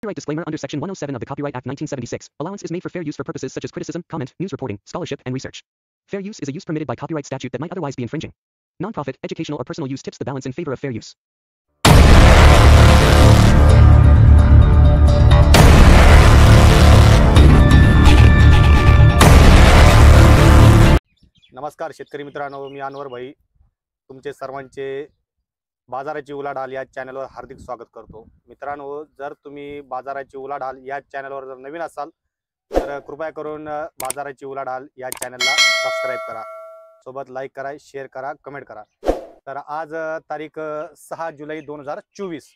Copyright disclaimer under Section 107 of the Copyright Act 1976. Allowance is made for fair use for purposes such as criticism, comment, news reporting, scholarship, and research. Fair use is a use permitted by copyright statute that might otherwise be infringing. Non-profit, educational, or personal use tips the balance in favor of fair use. नमस्कार शेतकरी मित्रांनो, मी अनवर भाई तुमचे सर्वांचे बाजाराची उलाढाल या चॅनलवर हार्दिक स्वागत करतो। मित्रांनो, जर तुम्ही बाजाराची उलाढाल या चॅनलवर जर नवीन असाल तर कृपया करून बाजाराची उलाढाल या चॅनलला सबस्क्राइब करा, सोबत लाईक करा, शेअर करा, कमेंट करा। तर आज तारीख 6 जुलै 2024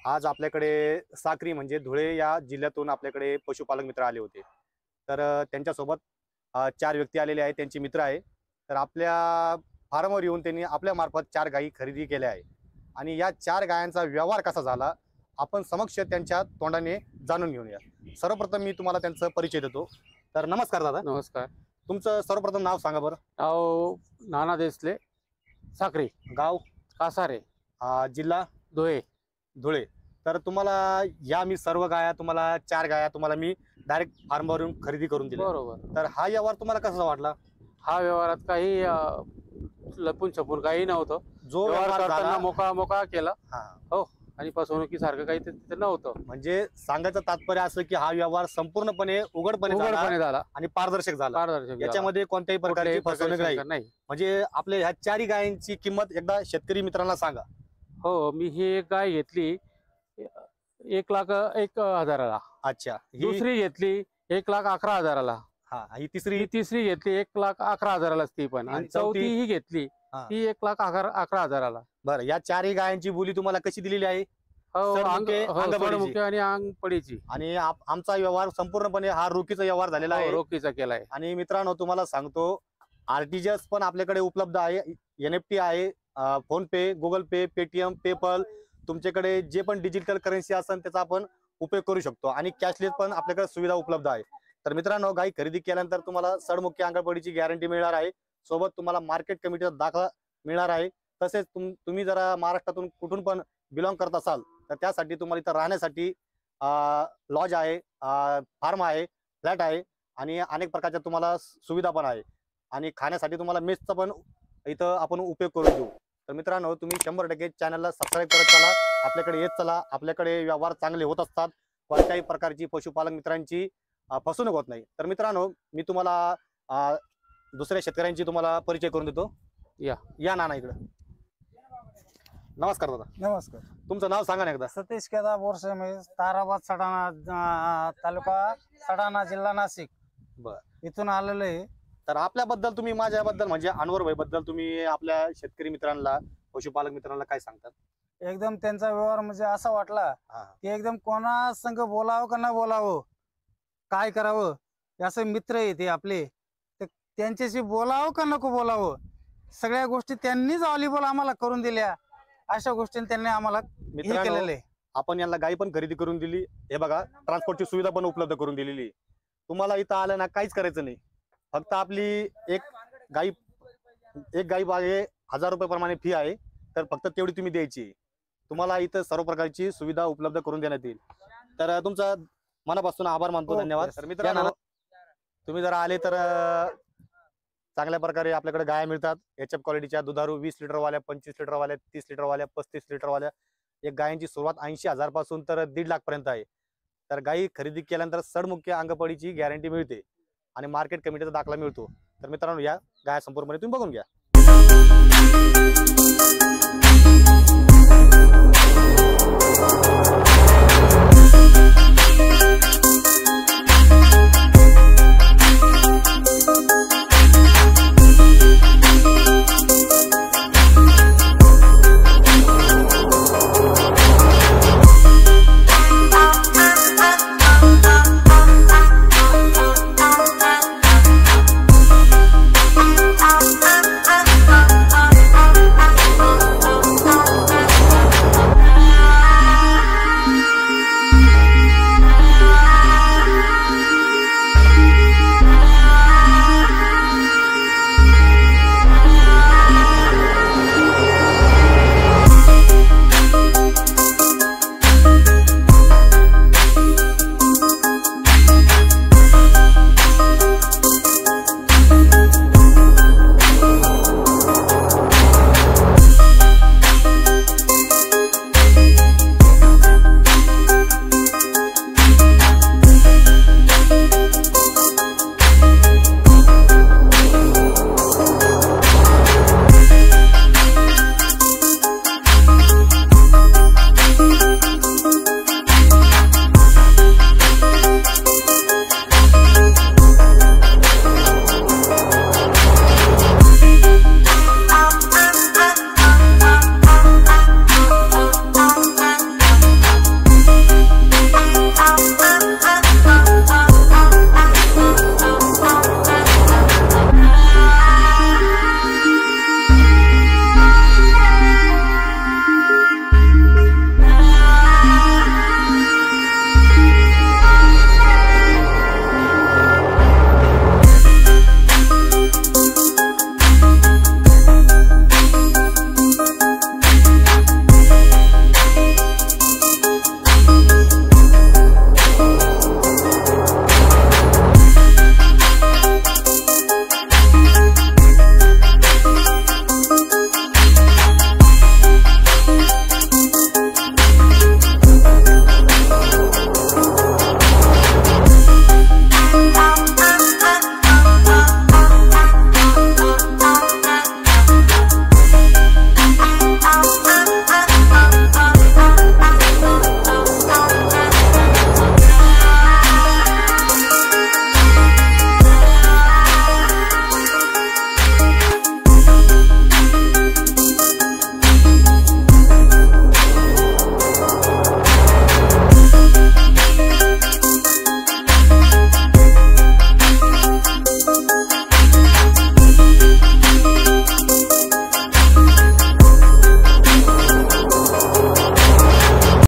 आज आपल्याकडे साक्री म्हणजे धुळे या जिल्ह्यातून आपल्याकडे पशुपालक मित्र आले होते। तर त्यांच्यासोबत 4 व्यक्ती आलेले आहेत, त्यांचे मित्र आहे। तर आपल्या फार्मवर येऊन त्यांनी आपल्या मार्फत 4 गायी खरेदी केल्या आहे आणि या 4 गायांचा व्यवहार कसा झाला आपण समक्ष त्यांच्या तोंडाने जाणून घेऊया। सर्वप्रथम मी तुम्हाला त्यांचा परिचय देतो। तर नमस्कार दादा। नमस्कार। तुमचं सर्वप्रथम नाव सांगा बरं। नाव नाना देसले, साक्री, गाव कासारे, जिल्हा धुळे। तर तुम्हाला या मी सर्व गाया तुम्हाला 4 गाया तुम्हाला मी डायरेक्ट फार्मवरून खरेदी करून दिल्या। बरोबर। तर हा व्यवहार तुम्हाला कसा वाटला? हा व्यवहारात काही लपून छपून काही नव्हतं, जो व्यवहार झाला मोकळा केला। हो, आणि फसवणुकीसारखं काही तिथे नव्हतं। म्हणजे सांगायचं तात्पर्य असं की हा व्यवहार संपूर्णपणे उघडपणे झाला आणि पारदर्शक झाला। याच्यामध्ये कोणत्याही प्रकारची फसवणूक नाही। म्हणजे आपल्या ह्या 4 गायांची किंमत एकदा शेतकरी मित्रांना सांगा। हो, मी ही एक गाय घेतली 1,01,000ला। अच्छा। दुसरी घेतली 1,11,000ला। ही तिसरी घेतली 1,11,000ला ती पण, आणि चौथी ही घेतली ती 1,11,000ला। बरं, या 4 गायांची बोली तुम्हाला कशी दिलेली आहे? अंगमुखी आणि अंगपडीची। आणि आमचा व्यवहार संपूर्णपणे हा रोखीचा व्यवहार झालेला आहे, रोखीचा केलाय। आणि मित्रांनो तुम्हाला सांगतो आरटीजीएस पण आपल्याकडे उपलब्ध आहे, एनएफटी आहे, फोन पे, गुगल पे, पेटीएम, पेपल, तुमच्याकडे जे पण डिजिटल करन्सी असेल त्याचा आपण उपयोग करू शकतो, आणि कॅशलेस पण आपल्याकडे सुविधा उपलब्ध आहे। तर मित्रांनो, गाय खरेदी केल्यानंतर तुम्हाला सडमुखी अंगपडीची गॅरंटी मिळणार आहे, सोबत तुम्हाला मार्केट कमिटीचा दाखला मिळणार आहे। तसेच तुम्ही जरा महाराष्ट्रातून कुठून पण बिलॉंग करत असाल तर त्यासाठी तुम्हाला इथं राहण्यासाठी लॉज आहे, फार्म आहे, फ्लॅट आहे, आणि अनेक प्रकारच्या तुम्हाला सुविधा पण आहे, आणि खाण्यासाठी तुम्हाला मेसचा पण इथं आपण उपयोग करून देऊ। तर मित्रांनो, तुम्ही 100% चॅनलला सबस्क्राइब करत चला, आपल्याकडे येत चला। आपल्याकडे व्यवहार चांगले होत असतात, कोणत्याही प्रकारची पशुपालक मित्रांची फसवणूक होत नाही। तर मित्रांनो, मी तुम्हाला दुसऱ्या शेतकऱ्यांची तुम्हाला परिचय करून देतो। या नाना इकडे। नमस्कार दादा। नमस्कार। तुमचं नाव सांगा ना एकदा। सतीश केदार बोरसे, मी ताराबाद सडाणा तालुका सडाणा जिल्हा नाशिक इथून आलेलो आहे। तर आपल्याबद्दल तुम्ही माझ्याबद्दल म्हणजे अनवर भाई बद्दल तुम्ही आपल्या शेतकरी मित्रांना पशुपालक मित्रांना काय सांगतात? एकदम त्यांचा व्यवहार म्हणजे असा वाटला की एकदम कोणा संग बोलावं का न बोलावं, काय करावं, असं मित्र आहे ते आपले, तर त्यांच्याशी बोलावं का नको बोलावं, सगळ्या गोष्टी त्यांनीच अवेलेबल आम्हाला करून दिल्या। अशा गोष्टींनी त्यांनी आम्हाला हे केलेले। आपण यांना गाय पण खरेदी करून दिली, हे बघा ट्रान्सपोर्टची सुविधा पण उपलब्ध करून दिलेली। तुम्हाला इथं आलं ना काहीच करायचं नाही, फक्त आपली एक गाई बागे 1000 रुपये प्रमाणे फी आहे, तर फक्त तेवढी तुम्ही द्यायची। तुम्हाला इथं सर्व प्रकारची सुविधा उपलब्ध करून देण्यात येईल। तर तुमचा मनापासून आभार मानतो, धन्यवाद। तर मित्रांनो, तुम्ही जर आले तर चांगल्या प्रकारे आपल्याकडे गाया मिळतात, एचएफ क्वालिटीच्या, दुधारू, 20 लिटर वाल्या, 25 लिटर वाल्या, 30 लिटर वाल्या, 35 लिटर वाल्या। एक गायांची सुरुवात 80,000 पासून तर 1.5 लाख पर्यंत आहे। तर गाई खरेदी केल्यानंतर सडमुख्य अंगपडीची गॅरंटी मिळते आणि मार्केट कमिटीचा दाखला मिळतो। तर मित्रांनो, या गाया संपूर्णपणे तुम्ही बघून घ्या।